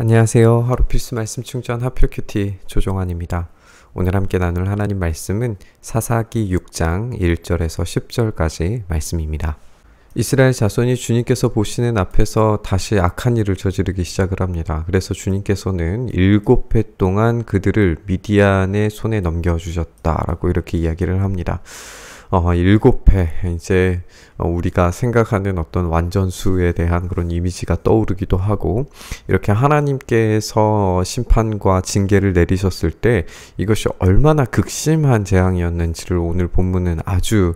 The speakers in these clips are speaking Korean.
안녕하세요. 하루 필수 말씀 충전 하필큐티 조종환입니다. 오늘 함께 나눌 하나님 말씀은 사사기 6장 1절에서 10절까지 말씀입니다. 이스라엘 자손이 주님께서 보시는 앞에서 다시 악한 일을 저지르기 시작을 합니다. 그래서 주님께서는 7해 동안 그들을 미디안의 손에 넘겨주셨다라고 이렇게 이야기를 합니다. 7해, 이제 우리가 생각하는 어떤 완전수에 대한 그런 이미지가 떠오르기도 하고, 이렇게 하나님께서 심판과 징계를 내리셨을 때 이것이 얼마나 극심한 재앙이었는지를 오늘 본문은 아주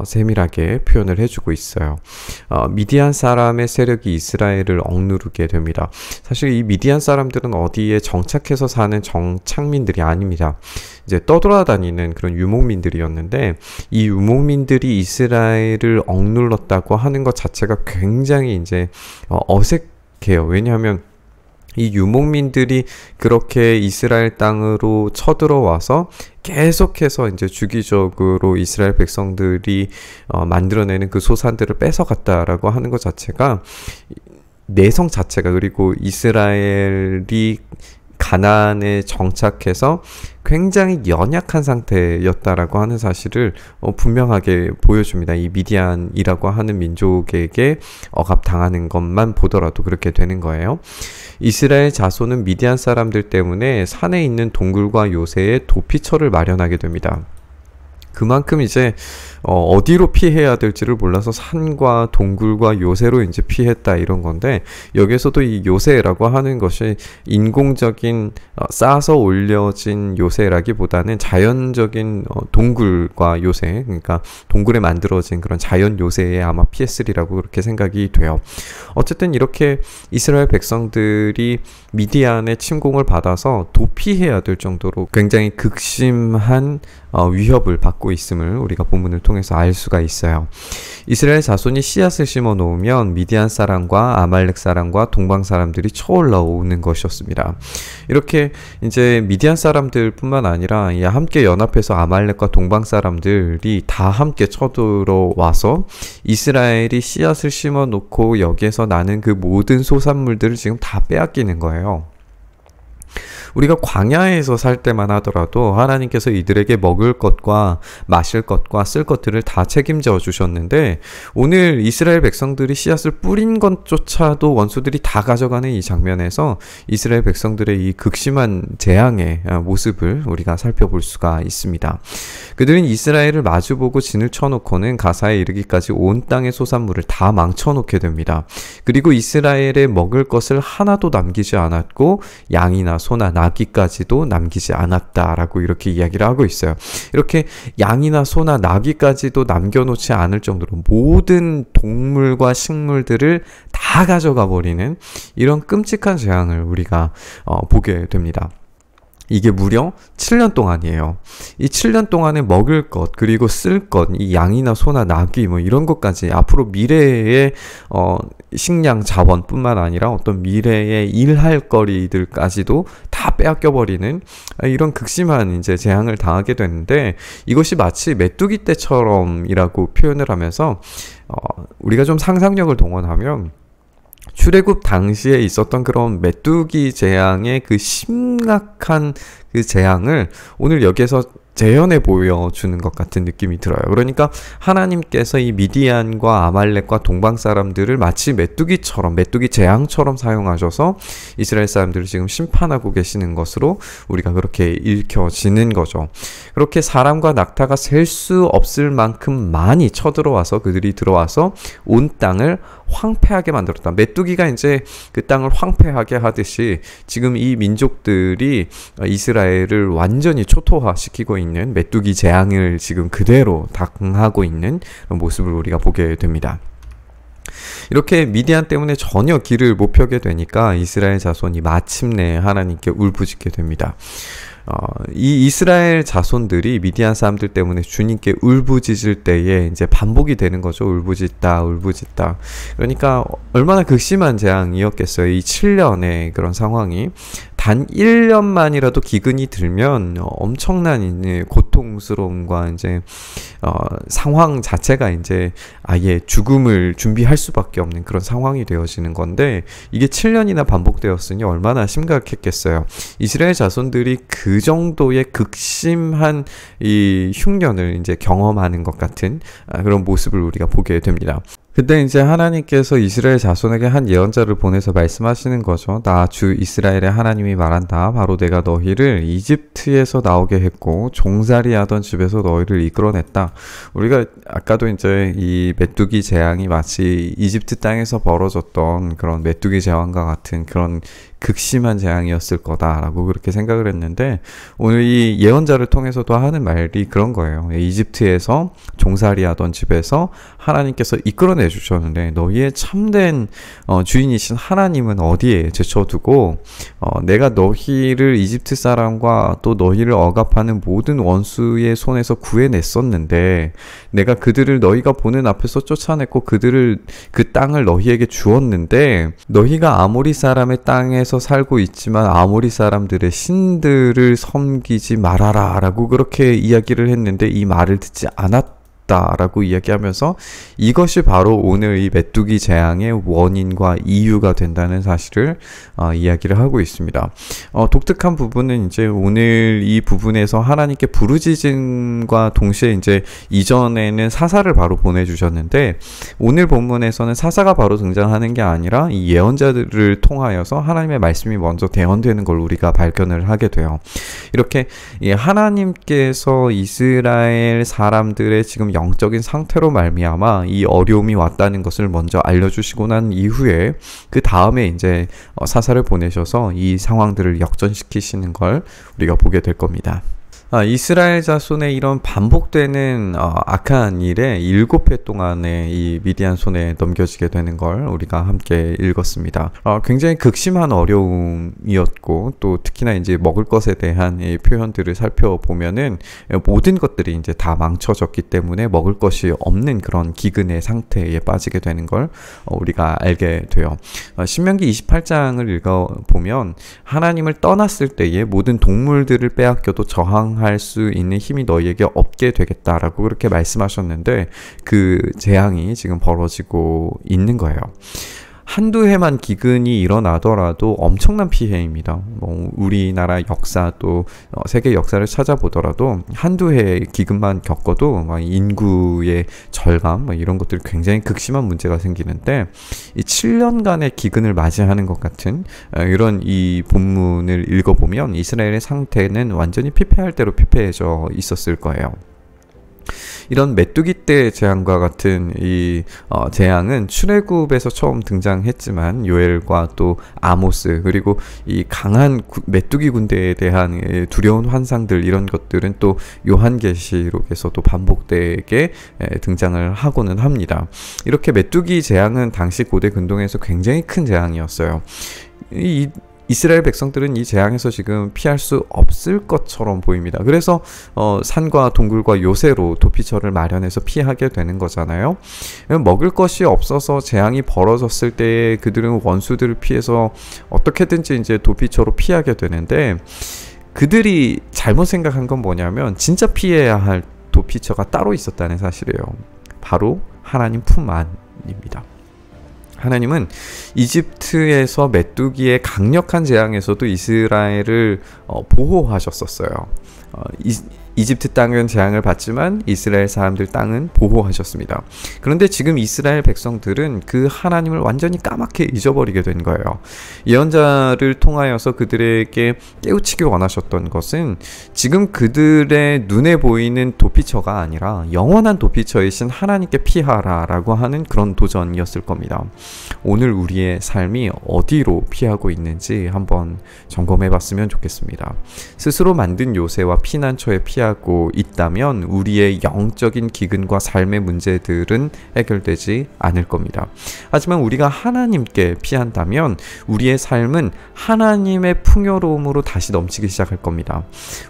세밀하게 표현을 해주고 있어요. 미디안 사람의 세력이 이스라엘을 억누르게 됩니다. 사실 이 미디안 사람들은 어디에 정착해서 사는 정착민들이 아닙니다. 이제 떠돌아다니는 그런 유목민들이었는데, 이 유목민들이 이스라엘을 억눌렀다고 하는 것 자체가 굉장히 이제 어색해요. 왜냐하면 이 유목민들이 그렇게 이스라엘 땅으로 쳐들어와서 계속해서 이제 주기적으로 이스라엘 백성들이 만들어내는 그 소산들을 뺏어갔다라고 하는 것 자체가, 내성 자체가, 그리고 이스라엘이 가나안에 정착해서 굉장히 연약한 상태였다라고 하는 사실을 분명하게 보여줍니다. 이 미디안이라고 하는 민족에게 억압당하는 것만 보더라도 그렇게 되는 거예요. 이스라엘 자손은 미디안 사람들 때문에 산에 있는 동굴과 요새에 도피처를 마련하게 됩니다. 그만큼 이제 어디로 피해야 될지를 몰라서 산과 동굴과 요새로 이제 피했다, 이런 건데, 여기에서도 이 요새라고 하는 것이 인공적인 쌓아서 올려진 요새라기보다는 자연적인 동굴과 요새, 그러니까 동굴에 만들어진 그런 자연 요새에 아마 피했으리라고 그렇게 생각이 돼요. 어쨌든 이렇게 이스라엘 백성들이 미디안의 침공을 받아서 도피해야 될 정도로 굉장히 극심한 위협을 받고 있음을 우리가 본문을 통해서 알 수가 있어요. 이스라엘 자손이 씨앗을 심어 놓으면 미디안 사람과 아말렉 사람과 동방 사람들이 쳐올라오는 것이었습니다. 이렇게 이제 미디안 사람들뿐만 아니라 함께 연합해서 아말렉과 동방 사람들이 다 함께 쳐들어와서 이스라엘이 씨앗을 심어 놓고 여기에서 나는 그 모든 소산물들을 지금 다 빼앗기는 거예요. 우리가 광야에서 살 때만 하더라도 하나님께서 이들에게 먹을 것과 마실 것과 쓸 것들을 다 책임져 주셨는데, 오늘 이스라엘 백성들이 씨앗을 뿌린 것조차도 원수들이 다 가져가는 이 장면에서 이스라엘 백성들의 이 극심한 재앙의 모습을 우리가 살펴볼 수가 있습니다. 그들은 이스라엘을 마주보고 진을 쳐놓고는 가사에 이르기까지 온 땅의 소산물을 다 망쳐놓게 됩니다. 그리고 이스라엘에 먹을 것을 하나도 남기지 않았고 양이나 소나 나귀까지도 남기지 않았다라고 이렇게 이야기를 하고 있어요. 이렇게 양이나 소나 나귀까지도 남겨놓지 않을 정도로 모든 동물과 식물들을 다 가져가 버리는 이런 끔찍한 재앙을 우리가 보게 됩니다. 이게 무려 7년 동안이에요. 이 7년 동안에 먹을 것, 그리고 쓸 것, 이 양이나 소나 나귀 이런 것까지, 앞으로 미래의 식량 자원뿐만 아니라 어떤 미래의 일할 거리들까지도 다 빼앗겨버리는 이런 극심한 이제 재앙을 당하게 되는데, 이것이 마치 메뚜기 떼처럼이라고 표현을 하면서 우리가 좀 상상력을 동원하면 출애굽 당시에 있었던 그런 메뚜기 재앙의 그 심각한 그 재앙을 오늘 여기에서 재현해 보여주는 것 같은 느낌이 들어요. 그러니까 하나님께서 이 미디안과 아말렉과 동방 사람들을 마치 메뚜기처럼, 메뚜기 재앙처럼 사용하셔서 이스라엘 사람들을 지금 심판하고 계시는 것으로 우리가 그렇게 읽혀지는 거죠. 그렇게 사람과 낙타가 셀 수 없을 만큼 많이 쳐들어와서, 그들이 들어와서 온 땅을 황폐하게 만들었다. 메뚜기가 이제 그 땅을 황폐하게 하듯이 지금 이 민족들이 이스라엘을 완전히 초토화시키고 있는, 메뚜기 재앙을 지금 그대로 당하고 있는 모습을 우리가 보게 됩니다. 이렇게 미디안 때문에 전혀 길을 못 펴게 되니까 이스라엘 자손이 마침내 하나님께 울부짖게 됩니다. 이 이스라엘 자손들이 미디안 사람들 때문에 주님께 울부짖을 때에 이제 반복이 되는 거죠. 울부짖다, 울부짖다. 그러니까 얼마나 극심한 재앙이었겠어요. 이 7년의 그런 상황이 단 1년만이라도 기근이 들면 엄청난 고통스러움과 이제 상황 자체가 이제 아예 죽음을 준비할 수밖에 없는 그런 상황이 되어지는 건데, 이게 7년이나 반복되었으니 얼마나 심각했겠어요. 이스라엘 자손들이 그 정도의 극심한 이 흉년을 이제 경험하는 것 같은 그런 모습을 우리가 보게 됩니다. 그때 이제 하나님께서 이스라엘 자손에게 한 예언자를 보내서 말씀하시는 거죠. 나 주 이스라엘의 하나님이 말한다. 바로 내가 너희를 이집트에서 나오게 했고 종살이 하던 집에서 너희를 이끌어냈다. 우리가 아까도 이제 이 메뚜기 재앙이 마치 이집트 땅에서 벌어졌던 그런 메뚜기 재앙과 같은 그런 극심한 재앙이었을 거다라고 그렇게 생각을 했는데, 오늘 이 예언자를 통해서도 하는 말이 그런 거예요. 이집트에서 종살이 하던 집에서 하나님께서 이끌어내 주셨는데 너희의 참된 주인이신 하나님은 어디에 제쳐두고 내가 너희를 이집트 사람과 또 너희를 억압하는 모든 원수의 손에서 구해냈었는데, 내가 그들을 너희가 보는 앞에서 쫓아냈고 그들을 그 땅을 너희에게 주었는데, 너희가 아모리 사람의 땅에서 살고 있지만 아모리 사람들의 신들을 섬기지 말아라 라고 그렇게 이야기를 했는데 이 말을 듣지 않았다 라고 이야기하면서 이것이 바로 오늘 이 메뚜기 재앙의 원인과 이유가 된다는 사실을 이야기를 하고 있습니다. 독특한 부분은 이제 오늘 이 부분에서 하나님께 부르짖음과 동시에 이제 이전에는 사사를 바로 보내주셨는데, 오늘 본문에서는 사사가 바로 등장하는 게 아니라 이 예언자들을 통하여서 하나님의 말씀이 먼저 대언되는 걸 우리가 발견을 하게 돼요. 이렇게 하나님께서 이스라엘 사람들의 지금 영적인 상태로 말미암아 이 어려움이 왔다는 것을 먼저 알려주시고 난 이후에 그 다음에 이제 사사를 보내셔서 이 상황들을 역전시키시는 걸 우리가 보게 될 겁니다. 이스라엘 자손의 이런 반복되는 악한 일에 7회 동안에 이 미디안 손에 넘겨지게 되는 걸 우리가 함께 읽었습니다. 굉장히 극심한 어려움이었고, 또 특히나 이제 먹을 것에 대한 이 표현들을 살펴보면은 모든 것들이 이제 다 망쳐졌기 때문에 먹을 것이 없는 그런 기근의 상태에 빠지게 되는 걸 우리가 알게 돼요. 신명기 28장을 읽어보면 하나님을 떠났을 때에 모든 동물들을 빼앗겨도 저항할 수 있는 힘이 너희에게 없게 되겠다라고 그렇게 말씀하셨는데, 그 재앙이 지금 벌어지고 있는 거예요. 한두 해만 기근이 일어나더라도 엄청난 피해입니다. 우리나라 역사 또 세계 역사를 찾아보더라도 한두 해 기근만 겪어도 인구의 절감 이런 것들이 굉장히 극심한 문제가 생기는데, 이 7년간의 기근을 맞이하는 것 같은 이런 이 본문을 읽어보면 이스라엘의 상태는 완전히 피폐할 대로 피폐해져 있었을 거예요. 이런 메뚜기 떼 재앙과 같은 이 재앙은 출애굽에서 처음 등장했지만 요엘과 또 아모스, 그리고 이 강한 메뚜기 군대에 대한 두려운 환상들, 이런 것들은 또 요한계시록에서도 반복되게 등장을 하고는 합니다. 이렇게 메뚜기 재앙은 당시 고대 근동에서 굉장히 큰 재앙이었어요. 이스라엘 백성들은 이 재앙에서 지금 피할 수 없을 것처럼 보입니다. 그래서 산과 동굴과 요새로 도피처를 마련해서 피하게 되는 거잖아요. 먹을 것이 없어서 재앙이 벌어졌을 때 그들은 원수들을 피해서 어떻게든지 이제 도피처로 피하게 되는데, 그들이 잘못 생각한 건 뭐냐면 진짜 피해야 할 도피처가 따로 있었다는 사실이에요. 바로 하나님 품 안입니다. 하나님은 이집트에서 메뚜기의 강력한 재앙에서도 이스라엘을 보호하셨었어요. 이집트 땅은 재앙을 받지만 이스라엘 사람들 땅은 보호하셨습니다. 그런데 지금 이스라엘 백성들은 그 하나님을 완전히 까맣게 잊어버리게 된 거예요. 예언자를 통하여서 그들에게 깨우치기 원하셨던 것은 지금 그들의 눈에 보이는 도피처가 아니라 영원한 도피처이신 하나님께 피하라 라고 하는 그런 도전이었을 겁니다. 오늘 우리의 삶이 어디로 피하고 있는지 한번 점검해 봤으면 좋겠습니다. 스스로 만든 요새와 피난처에 피하고 있다면 우리의 영적인 기근과 삶의 문제들은 해결되지 않을 겁니다. 하지만 우리가 하나님께 피한다면 우리의 삶은 하나님의 풍요로움으로 다시 넘치기 시작할 겁니다.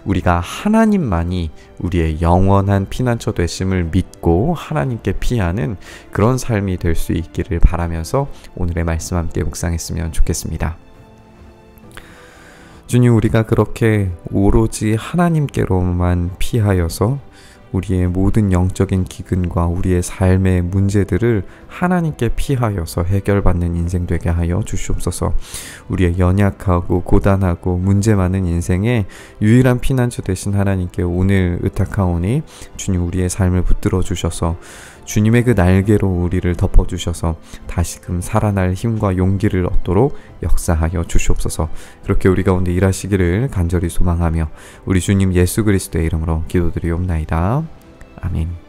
우리가 하나님만이 우리의 영원한 피난처 되심을 믿고 하나님께 피하는 그런 삶이 될 수 있기를 바라면서 오늘의 말씀 함께 묵상했으면 좋겠습니다. 주님, 우리가 그렇게 오로지 하나님께로만 피하여서 우리의 모든 영적인 기근과 우리의 삶의 문제들을 하나님께 피하여서 해결받는 인생 되게 하여 주시옵소서. 우리의 연약하고 고단하고 문제 많은 인생에 유일한 피난처 되신 하나님께 오늘 의탁하오니 주님, 우리의 삶을 붙들어 주셔서 주님의 그 날개로 우리를 덮어주셔서 다시금 살아날 힘과 용기를 얻도록 역사하여 주시옵소서. 그렇게 우리 가운데 일하시기를 간절히 소망하며 우리 주님 예수 그리스도의 이름으로 기도드리옵나이다. 아멘.